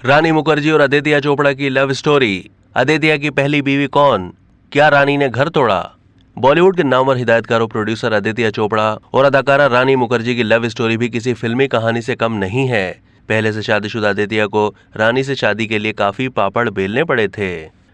रानी मुखर्जी और आदित्य चोपड़ा की love story. Aditya की पहली बीवी कौन? क्या रानी ने घर तोड़ा? बॉलीवुड के नामवर हिदायतकार और प्रोड्यूसर आदित्य चोपड़ा और अदाकारा रानी मुखर्जी की लव स्टोरी भी किसी फिल्मी कहानी से कम नहीं है। पहले से शादीशुदा आदित्य को रानी से शादी के लिए काफी पापड़ बेलने पड़े थे।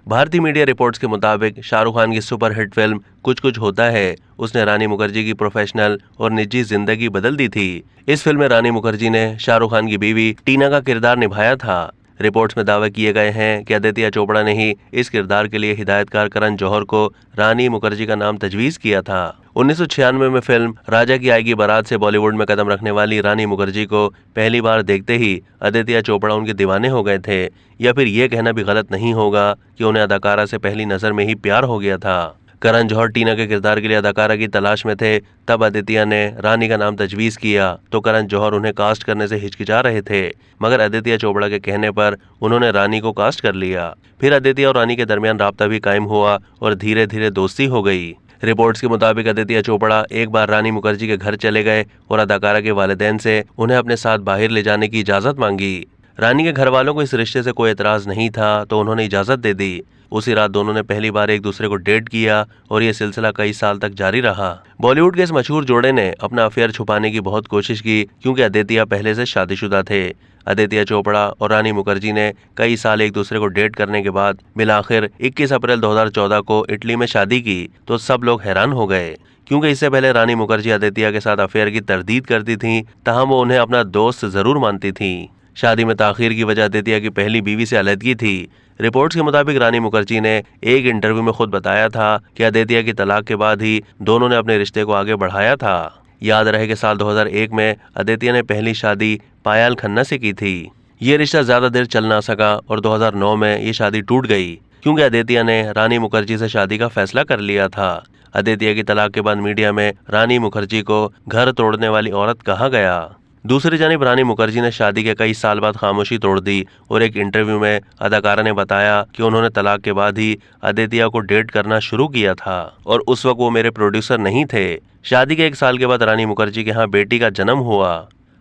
भारतीय मीडिया रिपोर्ट्स के मुताबिक शाहरुख खान की सुपरहिट फिल्म कुछ कुछ होता है उसने रानी मुखर्जी की प्रोफेशनल और निजी जिंदगी बदल दी थी। इस फिल्म में रानी मुखर्जी ने शाहरुख खान की बीवी टीना का किरदार निभाया था। रिपोर्ट्स में दावे किए गए हैं कि आदित्य चोपड़ा ने ही इस किरदार के लिए हिदायतकार करण जौहर को रानी मुखर्जी का नाम तजवीज किया था। 1996 में फिल्म राजा की आएगी बारात से बॉलीवुड में कदम रखने वाली रानी मुखर्जी को पहली बार देखते ही आदित्य चोपड़ा उनके दीवाने हो गए थे, या फिर ये कहना भी गलत नहीं होगा कि उन्हें अदाकारा से पहली नजर में ही प्यार हो गया था। करण जौहर टीना के किरदार के लिए अदाकारा की तलाश में थे, तब आदित्य ने रानी का नाम तजवीज किया तो करण जौहर उन्हें कास्ट करने से हिचकिचा रहे थे, मगर आदित्य चोपड़ा के कहने पर उन्होंने रानी को कास्ट कर लिया। फिर आदित्य और रानी के दरमियान राब्ता भी कायम हुआ और धीरे धीरे दोस्ती हो गई। रिपोर्ट्स के मुताबिक आदित्य चोपड़ा एक बार रानी मुखर्जी के घर चले गए और अदाकारा के वालिदैन से उन्हें अपने साथ बाहर ले जाने की इजाजत मांगी। रानी के घर वालों को इस रिश्ते से कोई एतराज नहीं था तो उन्होंने इजाजत दे दी। उसी रात दोनों ने पहली बार एक दूसरे को डेट किया और ये सिलसिला कई साल तक जारी रहा। बॉलीवुड के इस मशहूर जोड़े ने अपना अफेयर छुपाने की बहुत कोशिश की क्योंकि आदित्य पहले से शादीशुदा थे। आदित्य चोपड़ा और रानी मुखर्जी ने कई साल एक दूसरे को डेट करने के बाद मिलाकर 21 अप्रैल 2014 को इटली में शादी की तो सब लोग हैरान हो गए, क्योंकि इससे पहले रानी मुखर्जी आदित्य के साथ अफेयर की तरदीद करती थीं, तहम वो उन्हें अपना दोस्त जरूर मानती थीं। शादी में ताखीर की वजह आदित्य की पहली बीवी से अलहदगी थी। रिपोर्ट्स के मुताबिक रानी मुखर्जी ने एक इंटरव्यू में खुद बताया था कि आदित्य की तलाक के बाद ही दोनों ने अपने रिश्ते को आगे बढ़ाया था। याद रहे कि साल 2001 में आदित्य ने पहली शादी पायल खन्ना से की थी। ये रिश्ता ज्यादा देर चल ना सका और 2009 में ये शादी टूट गई क्योंकि आदित्य ने रानी मुखर्जी से शादी का फैसला कर लिया था। आदित्य की तलाक के बाद मीडिया में रानी मुखर्जी को घर तोड़ने वाली औरत कहा गया। दूसरी जानिब रानी मुखर्जी ने शादी के कई साल बाद खामोशी तोड़ दी और एक इंटरव्यू में अदाकारा ने बताया कि उन्होंने तलाक के बाद ही आदित्य को डेट करना शुरू किया था और उस वक्त वो मेरे प्रोड्यूसर नहीं थे। शादी के 1 साल के बाद रानी मुखर्जी के यहाँ बेटी का जन्म हुआ।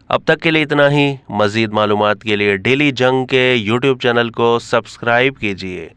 अब तक के लिए इतना ही। मजीद मालूमात के लिए डेली जंग के यूट्यूब चैनल को सब्सक्राइब कीजिए।